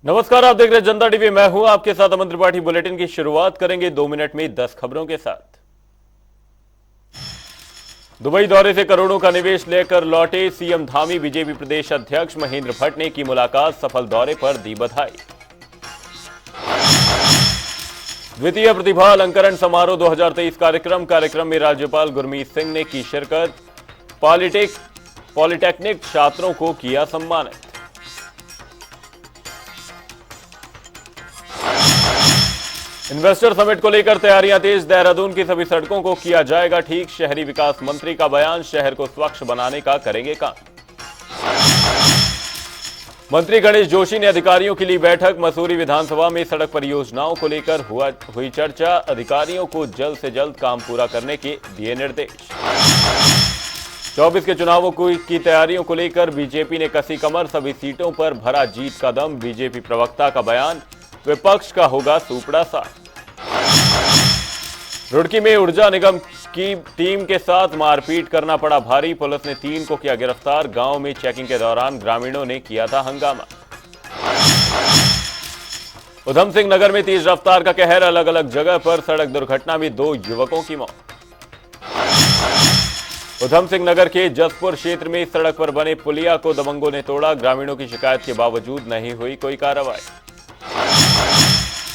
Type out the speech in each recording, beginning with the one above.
नमस्कार, आप देख रहे हैं जनता टीवी। मैं हूं आपके साथ अमन त्रिपाठी। बुलेटिन की शुरुआत करेंगे 2 मिनट में 10 खबरों के साथ। दुबई दौरे से करोड़ों का निवेश लेकर लौटे सीएम धामी। बीजेपी प्रदेश अध्यक्ष महेंद्र भट्ट ने की मुलाकात, सफल दौरे पर दी बधाई। द्वितीय प्रतिभा अलंकरण समारोह 2023 कार्यक्रम में राज्यपाल गुरमीत सिंह ने की शिरकत। पॉलिटेक्निक छात्रों को किया सम्मानित। इन्वेस्टर समिट को लेकर तैयारियां तेज। देहरादून की सभी सड़कों को किया जाएगा ठीक। शहरी विकास मंत्री का बयान, शहर को स्वच्छ बनाने का करेंगे काम। मंत्री गणेश जोशी ने अधिकारियों के लिए बैठक। मसूरी विधानसभा में सड़क परियोजनाओं को लेकर हुई चर्चा। अधिकारियों को जल्द से जल्द काम पूरा करने के दिए निर्देश। 24 के चुनावों की तैयारियों को लेकर बीजेपी ने कसी कमर, सभी सीटों पर भरा जीत का दम। बीजेपी प्रवक्ता का बयान, विपक्ष का होगा सुपड़ा साथ। रुड़की में ऊर्जा निगम की टीम के साथ मारपीट करना पड़ा भारी। पुलिस ने 3 को किया गिरफ्तार। गांव में चेकिंग के दौरान ग्रामीणों ने किया था हंगामा। उधम सिंह नगर में तेज रफ्तार का कहर, अलग अलग जगह पर सड़क दुर्घटना में 2 युवकों की मौत। उधम सिंह नगर के जसपुर क्षेत्र में सड़क पर बने पुलिया को दबंगों ने तोड़ा। ग्रामीणों की शिकायत के बावजूद नहीं हुई कोई कार्रवाई।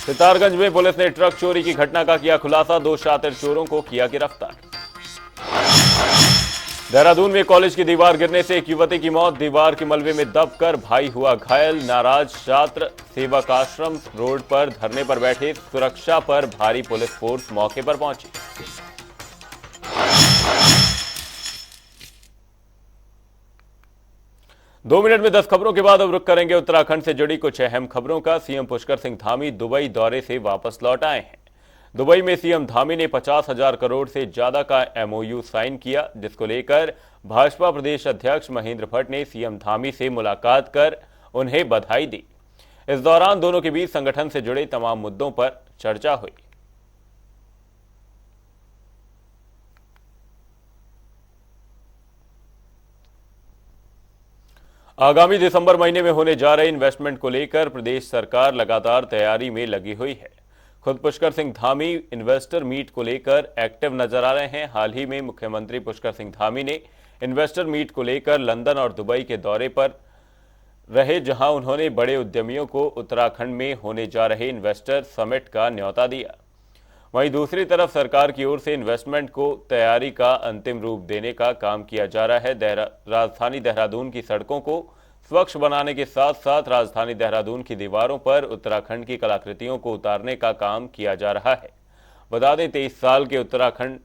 सितारगंज में पुलिस ने ट्रक चोरी की घटना का किया खुलासा। 2 शातिर चोरों को किया गिरफ्तार। देहरादून में कॉलेज की दीवार गिरने से एक युवती की मौत। दीवार के मलबे में दबकर भाई हुआ घायल। नाराज छात्र सेवक आश्रम रोड पर धरने पर बैठे। सुरक्षा पर भारी पुलिस फोर्स मौके पर पहुंची। दो मिनट में 10 खबरों के बाद अब रुक करेंगे उत्तराखंड से जुड़ी कुछ अहम खबरों का। सीएम पुष्कर सिंह धामी दुबई दौरे से वापस लौट आए हैं। दुबई में सीएम धामी ने 50,000 करोड़ से ज्यादा का एमओयू साइन किया, जिसको लेकर भाजपा प्रदेश अध्यक्ष महेंद्र भट्ट ने सीएम धामी से मुलाकात कर उन्हें बधाई दी। इस दौरान दोनों के बीच संगठन से जुड़े तमाम मुद्दों पर चर्चा हुई। आगामी दिसंबर महीने में होने जा रहे इन्वेस्टमेंट को लेकर प्रदेश सरकार लगातार तैयारी में लगी हुई है। खुद पुष्कर सिंह धामी इन्वेस्टर मीट को लेकर एक्टिव नजर आ रहे हैं। हाल ही में मुख्यमंत्री पुष्कर सिंह धामी ने इन्वेस्टर मीट को लेकर लंदन और दुबई के दौरे पर रहे, जहां उन्होंने बड़े उद्यमियों को उत्तराखंड में होने जा रहे इन्वेस्टर समिट का न्योता दिया। वहीं दूसरी तरफ सरकार की ओर से इन्वेस्टमेंट को तैयारी का अंतिम रूप देने का काम किया जा रहा है। राजधानी देहरादून की सड़कों को स्वच्छ बनाने के साथ साथ राजधानी देहरादून की दीवारों पर उत्तराखंड की कलाकृतियों को उतारने का काम किया जा रहा है। बता दें, 23 साल के उत्तराखंड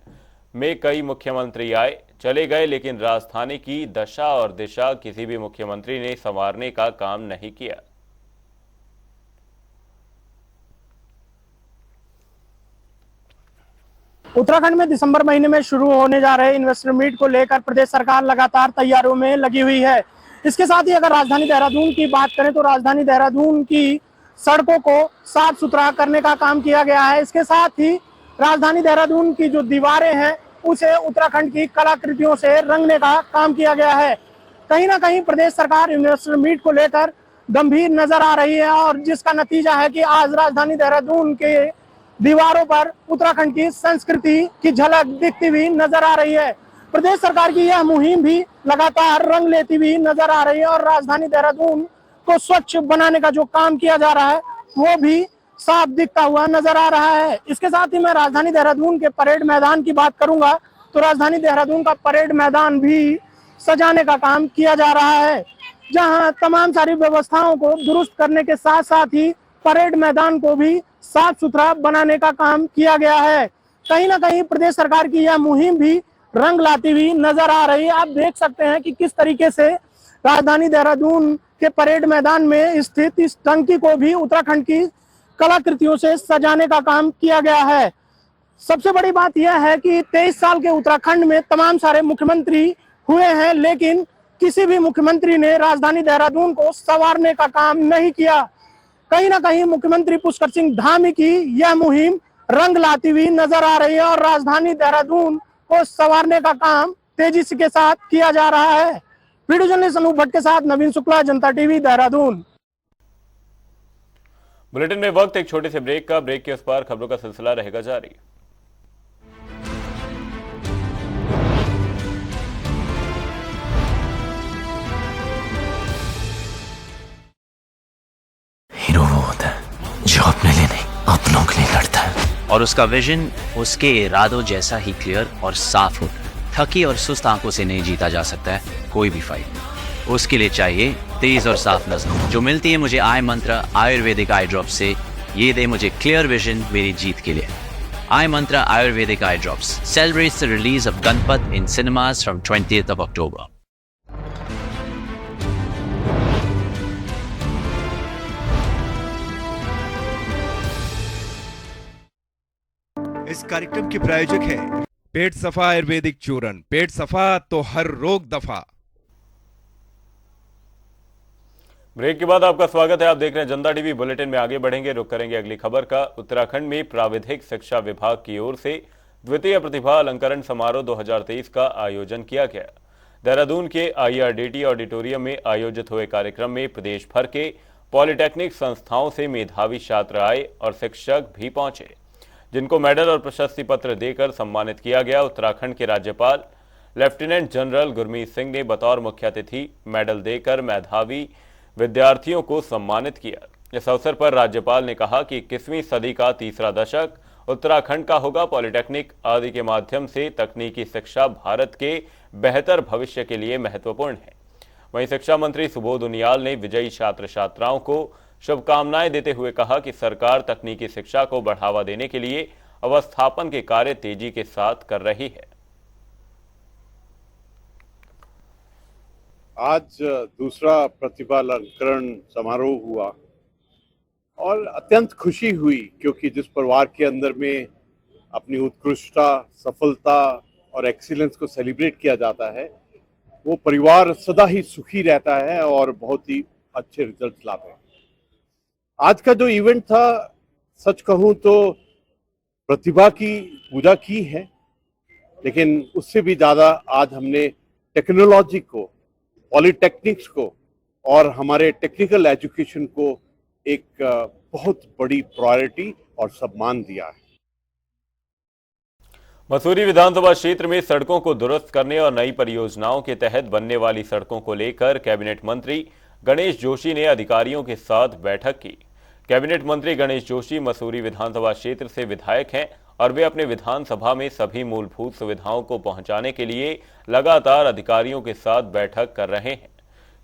में कई मुख्यमंत्री आए चले गए, लेकिन राजधानी की दशा और दिशा किसी भी मुख्यमंत्री ने संवारने का काम नहीं किया। उत्तराखंड में दिसंबर महीने में शुरू होने जा रहे इन्वेस्टर मीट को लेकर प्रदेश सरकार लगातार तैयारियों में लगी हुई है। इसके साथ ही अगर राजधानी देहरादून की बात करें तो राजधानी देहरादून की सड़कों को साफ सुथरा करने का काम किया गया है। इसके साथ ही राजधानी देहरादून की जो दीवारें हैं उसे उत्तराखंड की कलाकृतियों से रंगने का काम किया गया है। कहीं ना कहीं प्रदेश सरकार इन्वेस्टर मीट को लेकर गंभीर नजर आ रही है और जिसका नतीजा है कि आज राजधानी देहरादून के दीवारों पर उत्तराखंड की संस्कृति की झलक दिखती हुई नजर आ रही है। प्रदेश सरकार की यह मुहिम भी लगातार रंग लेती हुई नजर आ रही है और राजधानी देहरादून को स्वच्छ बनाने का जो काम किया जा रहा है वो भी साफ दिखता हुआ नजर आ रहा है। इसके साथ ही मैं राजधानी देहरादून के परेड मैदान की बात करूंगा तो राजधानी देहरादून का परेड मैदान भी सजाने का काम किया जा रहा है, जहां तमाम सारी व्यवस्थाओं को दुरुस्त करने के साथ साथ ही परेड मैदान को भी साफ सुथरा बनाने का काम किया गया है। कहीं ना कहीं प्रदेश सरकार की यह मुहिम भी रंग लाती हुई नजर आ रही है। आप देख सकते हैं कि किस तरीके से राजधानी देहरादून के परेड मैदान में स्थित इस टंकी को भी उत्तराखंड की कलाकृतियों से सजाने का काम किया गया है। सबसे बड़ी बात यह है कि 23 साल के उत्तराखंड में तमाम सारे मुख्यमंत्री हुए हैं, लेकिन किसी भी मुख्यमंत्री ने राजधानी देहरादून को संवारने का काम नहीं किया। कहीं ना कहीं मुख्यमंत्री पुष्कर सिंह धामी की यह मुहिम रंग लाती हुई नजर आ रही है और राजधानी देहरादून को संवारने का काम तेजी के साथ किया जा रहा है। वीडियो जर्नलिस्ट अनूप भट्ट के साथ नवीन शुक्ला, जनता टीवी, देहरादून। बुलेटिन में वक्त एक छोटे से ब्रेक का। ब्रेक के उस पार खबरों का सिलसिला रहेगा जारी। हीरो वो होता है जो अपने लिए नहीं अपनों के लिए लड़ता है, और उसका विजन उसके इरादों जैसा ही क्लियर और साफ होता है। थकी और सुस्त आंखों से नहीं जीता जा सकता है कोई भी फाइट। उसके लिए चाहिए तेज और साफ नजर जो मिलती है मुझे आई मंत्रा आयुर्वेदिक आई ड्रॉप से। ये दे मुझे क्लियर विजन मेरी जीत के लिए। Eye Mantra Ayurvedic eye drops celebrates the release of Ganpat in cinemas from 20th of October. इस कार्यक्रम के प्रायोजक है पेट सफा आयुर्वेदिक चूरन। पेट सफा तो हर रोग दफा। ब्रेक के बाद आपका स्वागत है। आप देख रहे हैं जनता टीवी। बुलेटिन में आगे बढ़ेंगे, रुक करेंगे अगली खबर का। उत्तराखंड में प्राविधिक शिक्षा विभाग की ओर से द्वितीय प्रतिभा अलंकरण समारोह 2023 का आयोजन किया गया। देहरादून के IRDT ऑडिटोरियम में आयोजित हुए कार्यक्रम में प्रदेश भर के पॉलिटेक्निक संस्थाओं से मेधावी छात्र आए और शिक्षक भी पहुंचे, जिनको मेडल और प्रशस्ति पत्र देकर सम्मानित किया गया। उत्तराखंड के राज्यपाल लेफ्टिनेंट जनरल गुरमीत सिंह ने बतौर मुख्य अतिथि मेडल देकर मेधावी विद्यार्थियों को सम्मानित किया। इस अवसर पर राज्यपाल ने कहा कि 21वीं सदी का तीसरा दशक उत्तराखंड का होगा। पॉलिटेक्निक आदि के माध्यम से तकनीकी शिक्षा भारत के बेहतर भविष्य के लिए महत्वपूर्ण है। वहीं शिक्षा मंत्री सुबोध उनियाल ने विजयी छात्र छात्राओं को शुभकामनाएं देते हुए कहा कि सरकार तकनीकी शिक्षा को बढ़ावा देने के लिए अवस्थापन के कार्य तेजी के साथ कर रही है। आज दूसरा प्रतिभा अलंकरण समारोह हुआ और अत्यंत खुशी हुई, क्योंकि जिस परिवार के अंदर में अपनी उत्कृष्टता, सफलता और एक्सीलेंस को सेलिब्रेट किया जाता है, वो परिवार सदा ही सुखी रहता है और बहुत ही अच्छे रिजल्ट लाते हैं। आज का जो इवेंट था, सच कहूं तो प्रतिभा की पूजा की है, लेकिन उससे भी ज्यादा आज हमने टेक्नोलॉजी को, पॉलिटेक्निक्स को और हमारे टेक्निकल एजुकेशन को एक बहुत बड़ी प्रायोरिटी और सम्मान दिया है। मसूरी विधानसभा क्षेत्र में सड़कों को दुरुस्त करने और नई परियोजनाओं के तहत बनने वाली सड़कों को लेकर कैबिनेट मंत्री गणेश जोशी ने अधिकारियों के साथ बैठक की। कैबिनेट मंत्री गणेश जोशी मसूरी विधानसभा क्षेत्र से विधायक हैं और वे अपने विधानसभा में सभी मूलभूत सुविधाओं को पहुंचाने के लिए लगातार अधिकारियों के साथ बैठक कर रहे हैं।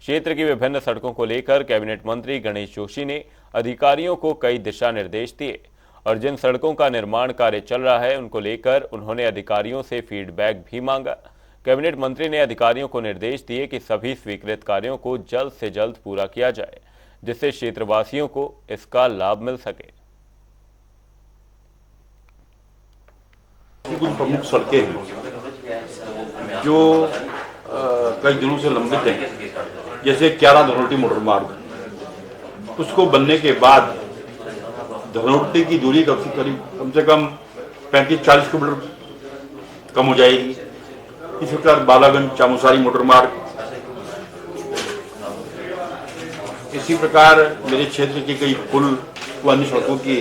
क्षेत्र की विभिन्न सड़कों को लेकर कैबिनेट मंत्री गणेश जोशी ने अधिकारियों को कई दिशा निर्देश दिए और जिन सड़कों का निर्माण कार्य चल रहा है उनको लेकर उन्होंने अधिकारियों से फीडबैक भी मांगा। कैबिनेट मंत्री ने अधिकारियों को निर्देश दिए कि सभी स्वीकृत कार्यों को जल्द से जल्द पूरा किया जाए, जिससे क्षेत्रवासियों को इसका लाभ मिल सके। कुछ प्रमुख सड़कें हैं जो कई दिनों से लंबित हैं, जैसे 11 धनोल्टी मोटर मार्ग। उसको बनने के बाद धनोल्टी की दूरी कम से कम 35-40 किलोमीटर कम हो जाएगी। इसी प्रकार बालागंज चामुसारी मोटर मार्ग, इसी प्रकार मेरे क्षेत्र के कई पुल व अन्य सड़कों की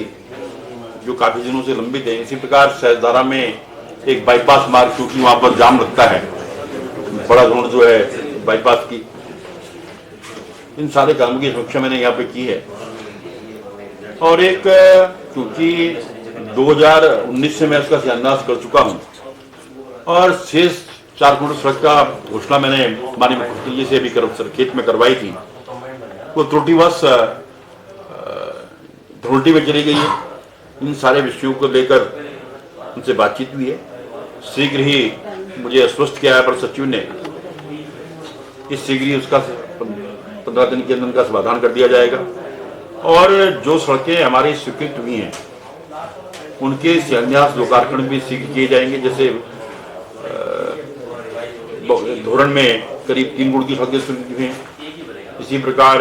जो काफी दिनों से लंबित है। इसी प्रकार सहजदारा में एक बाईपास मार्ग, क्योंकि वहां पर जाम लगता है, बड़ा रोड जो है बाईपास की, इन सारे कामों की समीक्षा मैंने यहाँ पे की है। और एक क्योंकि 2019 से मैं इसका शिलान्यास कर चुका हूँ और शेष 4 किलोमीटर सड़क का घोषणा मैंने माननीय मुख्यमंत्री जी से अभी खेत में करवाई थी, वो त्रुटिवश धनोल्टी में चली गई है। इन सारे विषयों को लेकर उनसे बातचीत हुई है। शीघ्र ही मुझे आश्वस्त किया है पर सचिव ने, इस शीघ्र ही उसका 15 दिन के अंदर उनका समाधान कर दिया जाएगा। और जो सड़कें हमारी स्वीकृत हुई हैं उनके शिलान्यास लोकार्पण भी शीघ्र किए जाएंगे। जैसे धोरण में करीब 3 करोड़ की सड़कें स्वीकृत हुई हैं। इसी प्रकार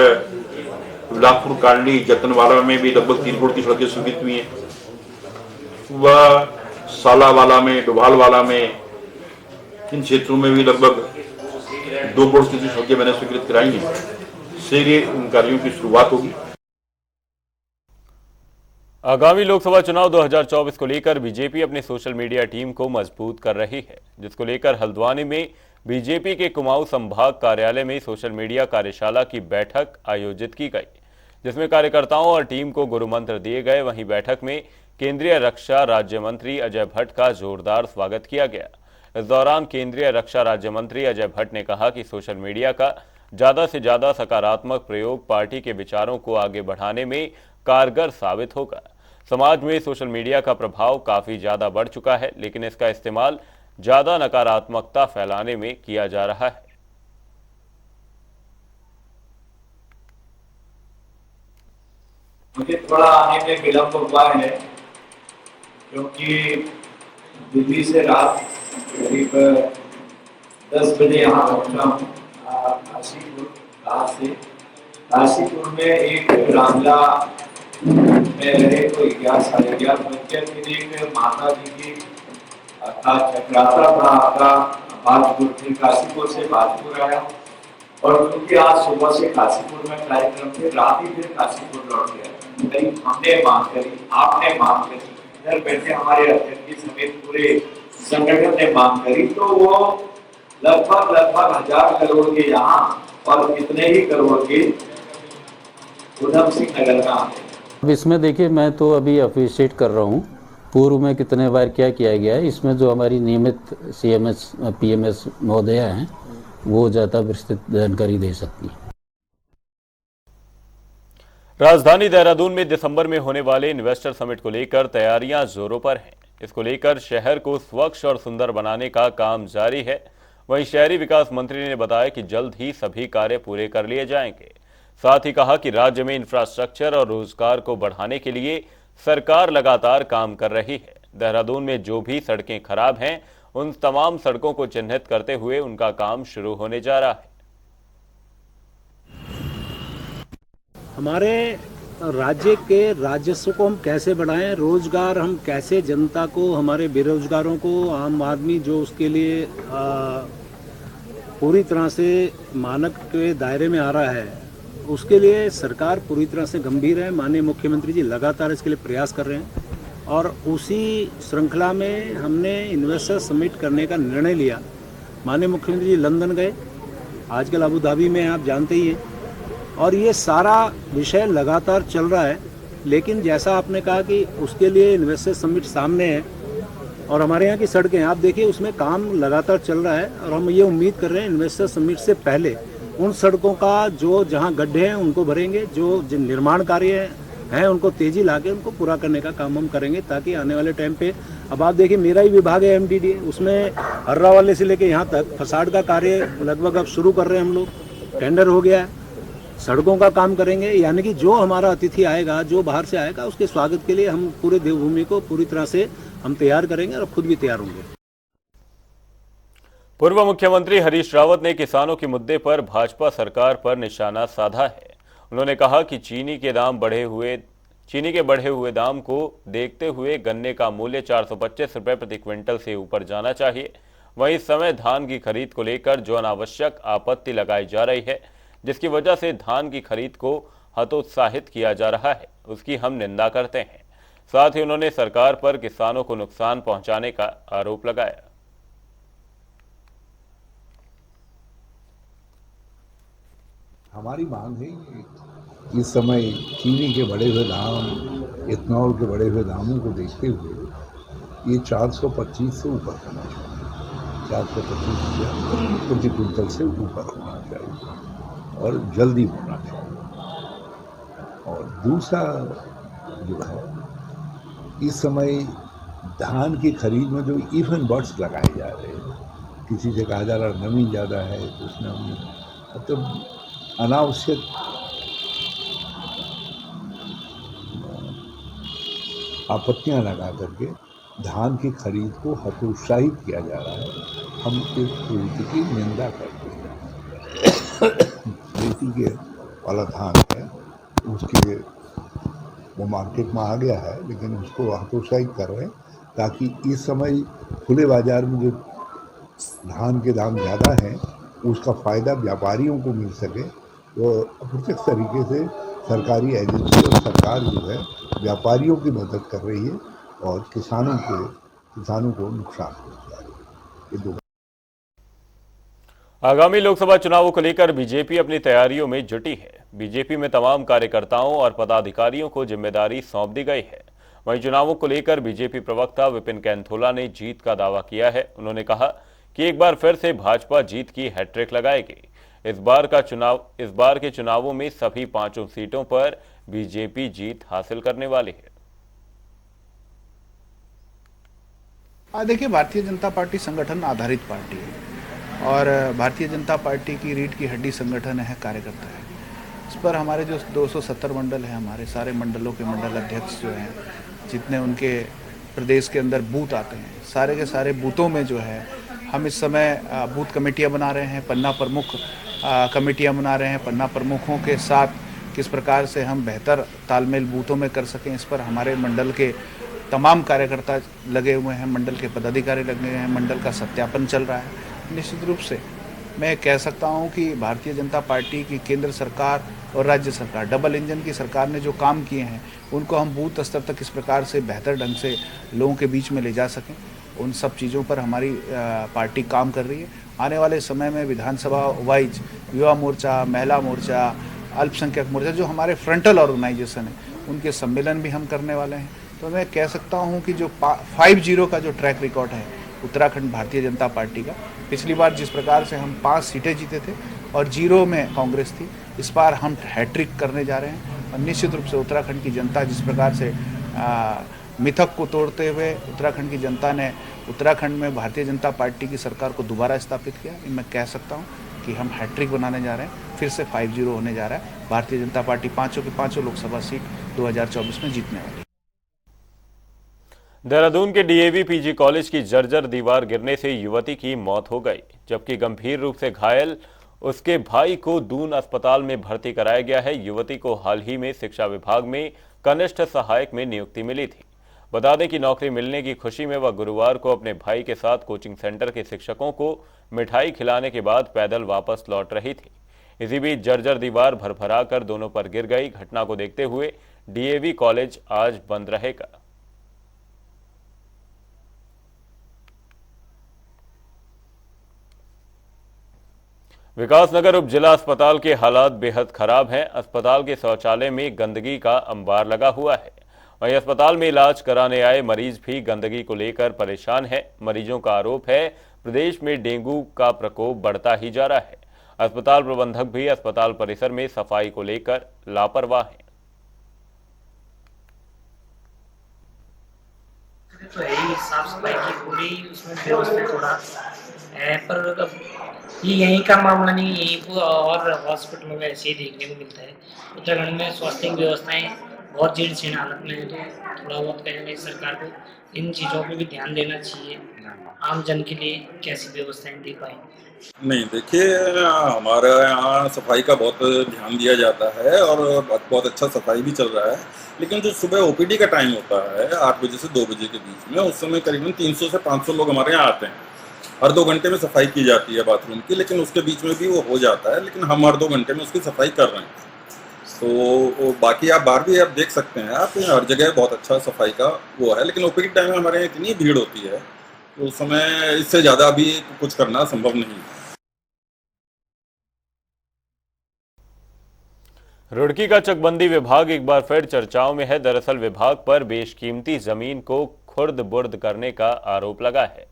बिलासपुर, कांडी, जतनवाला में भी लगभग 3 करोड़ की सड़कें स्वीकृत हुई हैं। वह सालावाला में, डुभालवाला में, इन क्षेत्रों में भी लगभग 2 करोड़ की सड़कें मैंने स्वीकृत कराई हैं। शीघ्र इन कार्यों की शुरुआत होगी। आगामी लोकसभा चुनाव 2024 को लेकर बीजेपी अपनी सोशल मीडिया टीम को मजबूत कर रही है, जिसको लेकर हल्द्वानी में बीजेपी के कुमाऊं संभाग कार्यालय में सोशल मीडिया कार्यशाला की बैठक आयोजित की गई, जिसमें कार्यकर्ताओं और टीम को गुरु मंत्र दिए गए। वहीं बैठक में केंद्रीय रक्षा राज्य मंत्री अजय भट्ट का जोरदार स्वागत किया गया। इस दौरान केंद्रीय रक्षा राज्य मंत्री अजय भट्ट ने कहा कि सोशल मीडिया का ज्यादा से ज्यादा सकारात्मक प्रयोग पार्टी के विचारों को आगे बढ़ाने में कारगर साबित होगा। समाज में सोशल मीडिया का प्रभाव काफी ज्यादा बढ़ चुका है, लेकिन इसका इस्तेमाल ज्यादा नकारात्मकता फैलाने में किया जा रहा है। मुझे थोड़ा आने में विलंब हुआ है, क्योंकि दिल्ली से रात करीब 10 बजे यहाँ पहुँचा हूँ। काशीपुर में एक रामला में रहे कोई 11-11:30 बजे के लिए माता जी की का चक्राता था आपका भाजपुर से, काशीपुर से भाजपुर आया। और क्योंकि आज सुबह से काशीपुर में कार्यक्रम थे, रात ही फिर काशीपुर लौट गया। करीब हमने मांग करी, आपने मांग करी, इधर बैठे हमारे अध्यक्ष समेत पूरे संगठन ने मांग करी, तो वो लगभग 1000 करोड़ के यहाँ और कितने ही करोड़ के उधम सिंह नगर में आते। अब इसमें देखिए, मैं तो अभी अप्रिशिएट कर रहा हूँ, पूर्व में कितने बार क्या किया गया है। इसमें जो हमारी नियमित CMS PMS महोदया हैं, वो ज़्यादा विस्तृत जानकारी दे सकती है। राजधानी देहरादून में दिसंबर में होने वाले इन्वेस्टर समिट को लेकर तैयारियां जोरों पर हैं। इसको लेकर शहर को स्वच्छ और सुंदर बनाने का काम जारी है। वहीं शहरी विकास मंत्री ने बताया कि जल्द ही सभी कार्य पूरे कर लिए जाएंगे। साथ ही कहा कि राज्य में इंफ्रास्ट्रक्चर और रोजगार को बढ़ाने के लिए सरकार लगातार काम कर रही है। देहरादून में जो भी सड़कें खराब हैं, उन तमाम सड़कों को चिन्हित करते हुए उनका काम शुरू होने जा रहा है। हमारे राज्य के राजस्व को हम कैसे बढ़ाएं, रोजगार हम कैसे जनता को, हमारे बेरोजगारों को, आम आदमी जो उसके लिए पूरी तरह से मानक के दायरे में आ रहा है, उसके लिए सरकार पूरी तरह से गंभीर है। माननीय मुख्यमंत्री जी लगातार इसके लिए प्रयास कर रहे हैं और उसी श्रृंखला में हमने इन्वेस्टर समिट करने का निर्णय लिया। माननीय मुख्यमंत्री जी लंदन गए, आजकल अबू धाबी में आप जानते ही हैं, और ये सारा विषय लगातार चल रहा है। लेकिन जैसा आपने कहा कि उसके लिए इन्वेस्टर समिट सामने है और हमारे यहाँ की सड़कें आप देखिए, उसमें काम लगातार चल रहा है और हम ये उम्मीद कर रहे हैं इन्वेस्टर समिट से पहले उन सड़कों का जो जहाँ गड्ढे हैं उनको भरेंगे, जो निर्माण कार्य हैं उनको तेजी लाके उनको पूरा करने का काम हम करेंगे, ताकि आने वाले टाइम पे, अब आप देखिए मेरा ही विभाग है MDD, उसमें हर्रा वाले से लेके यहाँ तक फसाड का कार्य लगभग अब शुरू कर रहे हैं हम लोग, टेंडर हो गया है। सड़कों का काम करेंगे, यानी कि जो हमारा अतिथि आएगा, जो बाहर से आएगा, उसके स्वागत के लिए हम पूरे देवभूमि को पूरी तरह से हम तैयार करेंगे और खुद भी तैयार होंगे। पूर्व मुख्यमंत्री हरीश रावत ने किसानों के मुद्दे पर भाजपा सरकार पर निशाना साधा है। उन्होंने कहा कि चीनी के बढ़े हुए दाम को देखते हुए गन्ने का मूल्य 425 रुपये प्रति क्विंटल से ऊपर जाना चाहिए। वहीं इस समय धान की खरीद को लेकर जो अनावश्यक आपत्ति लगाई जा रही है, जिसकी वजह से धान की खरीद को हतोत्साहित किया जा रहा है, उसकी हम निंदा करते हैं। साथ ही उन्होंने सरकार पर किसानों को नुकसान पहुंचाने का आरोप लगाया। हमारी मांग है कि इस समय चीनी के बढ़े हुए दाम, इथनॉल के बढ़े हुए दामों को देखते हुए ये 425 से ऊपर होना चाहिए, 425 रुपया प्रति क्विंटल से ऊपर होना चाहिए और जल्दी होना चाहिए। और दूसरा जो है, इस समय धान की खरीद में जो इवन बर्ड्स लगाए जा रहे हैं, किसी से कहा जा रहा है नमी ज़्यादा है, तो उसमें हम मतलब अनावश्यक आपत्तियां लगा करके धान की खरीद को हतोत्साहित किया जा रहा है। हम इस प्रवृत्ति की निंदा करते हैं। खेती के वाला धान है, उसके वो मार्केट में आ गया है, लेकिन उसको हतोत्साहित कर रहे हैं ताकि इस समय खुले बाजार में जो धान के दाम ज़्यादा हैं उसका फ़ायदा व्यापारियों को मिल सके। वो अप्रत्यक्ष तरीके से सरकारी एजेंसी और सरकार जो है व्यापारियों की मदद कर रही है और किसानों को नुकसान पहुंचा रही है। ये दो आगामी लोकसभा चुनावों को लेकर बीजेपी अपनी तैयारियों में जुटी है। बीजेपी में तमाम कार्यकर्ताओं और पदाधिकारियों को जिम्मेदारी सौंप दी गई है। वहीं चुनावों को लेकर बीजेपी प्रवक्ता विपिन कैंथोला ने जीत का दावा किया है। उन्होंने कहा कि एक बार फिर से भाजपा जीत की हैट्रिक लगाएगी। इस बार के चुनावों में सभी 5 सीटों पर बीजेपी जीत हासिल करने वाली है। देखिए, भारतीय जनता पार्टी संगठन आधारित पार्टी है और भारतीय जनता पार्टी की रीढ़ की हड्डी संगठन है, कार्यकर्ता है। इस पर हमारे जो 270 मंडल हैं, हमारे सारे मंडलों के मंडल अध्यक्ष जो हैं, जितने उनके प्रदेश के अंदर बूथ आते हैं, सारे के सारे बूथों में जो है हम इस समय बूथ कमेटियां बना रहे हैं, पन्ना प्रमुख कमेटियां बना रहे हैं। पन्ना प्रमुखों के साथ किस प्रकार से हम बेहतर तालमेल बूथों में कर सकें, इस पर हमारे मंडल के तमाम कार्यकर्ता लगे हुए हैं, मंडल के पदाधिकारी लगे हुए हैं, मंडल का सत्यापन चल रहा है। निश्चित रूप से मैं कह सकता हूं कि भारतीय जनता पार्टी की केंद्र सरकार और राज्य सरकार, डबल इंजन की सरकार ने जो काम किए हैं, उनको हम बूथ स्तर तक किस प्रकार से बेहतर ढंग से लोगों के बीच में ले जा सकें, उन सब चीज़ों पर हमारी पार्टी काम कर रही है। आने वाले समय में विधानसभा वाइज युवा मोर्चा, महिला मोर्चा, अल्पसंख्यक मोर्चा, जो हमारे फ्रंटल ऑर्गेनाइजेशन है, उनके सम्मेलन भी हम करने वाले हैं। तो मैं कह सकता हूं कि जो 5-0 का जो ट्रैक रिकॉर्ड है उत्तराखंड भारतीय जनता पार्टी का, पिछली बार जिस प्रकार से हम 5 सीटें जीते थे और 0 में कांग्रेस थी, इस बार हम हैट्रिक करने जा रहे हैं। और निश्चित रूप से उत्तराखंड की जनता जिस प्रकार से मिथक को तोड़ते हुए उत्तराखंड की जनता ने उत्तराखंड में भारतीय जनता पार्टी की सरकार को दोबारा स्थापित किया, मैं कह सकता हूं कि हम हैट्रिक बनाने जा रहे हैं। फिर से 5-0 होने जा रहा है। भारतीय जनता पार्टी 5 की 5 लोकसभा सीट 2024 में जीतने वाली है। देहरादून के डीएवी पीजी कॉलेज की जर्जर दीवार गिरने से युवती की मौत हो गई, जबकि गंभीर रूप से घायल उसके भाई को दून अस्पताल में भर्ती कराया गया है। युवती को हाल ही में शिक्षा विभाग में कनिष्ठ सहायक में नियुक्ति मिली थी। बता दें कि नौकरी मिलने की खुशी में वह गुरुवार को अपने भाई के साथ कोचिंग सेंटर के शिक्षकों को मिठाई खिलाने के बाद पैदल वापस लौट रही थी। इसी बीच जर्जर दीवार भरभरा कर दोनों पर गिर गई। घटना को देखते हुए डीएवी कॉलेज आज बंद रहेगा। विकासनगर उप जिला अस्पताल के हालात बेहद खराब हैं। अस्पताल के शौचालय में गंदगी का अंबार लगा हुआ है। वहीं अस्पताल में इलाज कराने आए मरीज भी गंदगी को लेकर परेशान हैं। मरीजों का आरोप है प्रदेश में डेंगू का प्रकोप बढ़ता ही जा रहा है। अस्पताल प्रबंधक भी अस्पताल परिसर में सफाई को लेकर लापरवाह हैं। तो है साफ सफाई की पूरी उसमें व्यवस्था थोड़ा है, पर ये यहीं का मामला नहीं, यहीं और हॉस्पिटलों में ऐसे ही देखने को मिलता है। उत्तराखंड में स्वास्थ्य व्यवस्थाएं बहुत जीर्ण शीर्ण हालत में है, तो थोड़ा बहुत कहेंगे सरकार को इन चीज़ों पे भी ध्यान देना चाहिए। आम जन के लिए कैसी व्यवस्थाएं दे पाए? नहीं, देखिए, हमारे यहाँ सफाई का बहुत ध्यान दिया जाता है और बहुत अच्छा सफाई भी चल रहा है। लेकिन जो सुबह ओपीडी का टाइम होता है 8 बजे से 2 बजे के बीच में, उस समय करीबन 300 से 500 लोग हमारे यहाँ आते हैं। हर 2 घंटे में सफाई की जाती है बाथरूम की, लेकिन उसके बीच में भी वो हो जाता है। लेकिन हम हर 2 घंटे में उसकी सफाई कर रहे हैं। तो बाकी आप बाहर भी आप देख सकते हैं, आप हर जगह बहुत अच्छा सफाई का वो है। लेकिन ओपीडी टाइम में हमारे यहाँ इतनी भीड़ होती है तो उस समय इससे ज़्यादा अभी कुछ करना संभव नहीं है। रुड़की का चकबंदी विभाग एक बार फिर चर्चाओं में है। दरअसल विभाग पर बेशकीमती जमीन को खुर्द बुर्द करने का आरोप लगा है।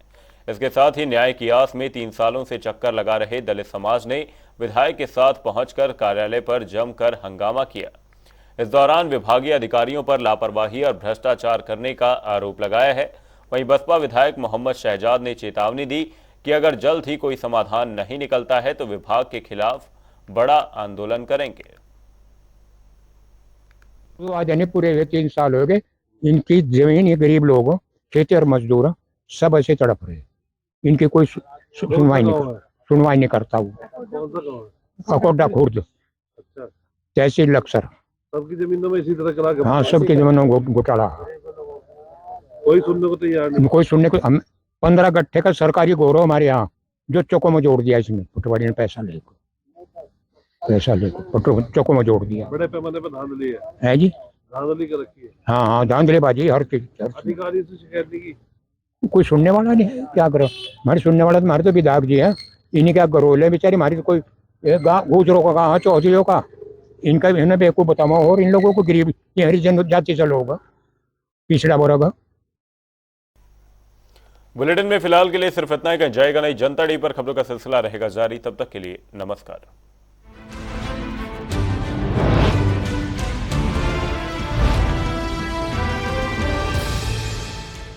इसके साथ ही न्याय की आस में 3 सालों से चक्कर लगा रहे दलित समाज ने विधायक के साथ पहुंचकर कार्यालय पर जमकर हंगामा किया। इस दौरान विभागीय अधिकारियों पर लापरवाही और भ्रष्टाचार करने का आरोप लगाया है। वहीं बसपा विधायक मोहम्मद शहजाद ने चेतावनी दी कि अगर जल्द ही कोई समाधान नहीं निकलता है तो विभाग के खिलाफ बड़ा आंदोलन करेंगे। तो आज यानी पूरे 3 साल हो गए, इनकी जमीन, ये गरीब लोग, खेती और मजदूर सब ऐसे तड़प रहे। इनकी कोई सुनवाई नहीं करता। वो अकोटा खुर्द तहसील लक्सर, सबकी जमीनों में इसी तरह करा। हाँ, सबकी जमीनों में घोटाला। कोई सुनने को तैयार नहीं। कोई सुनने को। 15 गट्ठे का सरकारी गौरव हमारे यहाँ जो चौकों में जोड़ दिया इसमें फुटवाड़ी ने पैसा लेकर। पैसा लेकर चौकों में जोड़ दिया बड़े पैमाने पर धांधली है जी। धांधली कर रखी है। हाँ हाँ, धांधलेबाजी हर चीज। अधिकारी से शिकायत नहीं की? कोई सुनने वाला नहीं है, क्या करो। हमारे सुनने वाला तो हमारे तो विधायक जी है, इन्हीं क्या गरोले बेचारी। हमारी तो कोई गुजरों का कहा, चौधरीयों का, इनका इन्हें बेवकूफ बताओ। और इन लोगों को गरीब, ये हरिजन जाति से लोग, पिछड़ा वर्ग। बुलेटिन में फिलहाल के लिए सिर्फ इतना ही। कहीं जाएगा नहीं। जनता डी पर खबरों का सिलसिला रहेगा जारी। तब तक के लिए नमस्कार।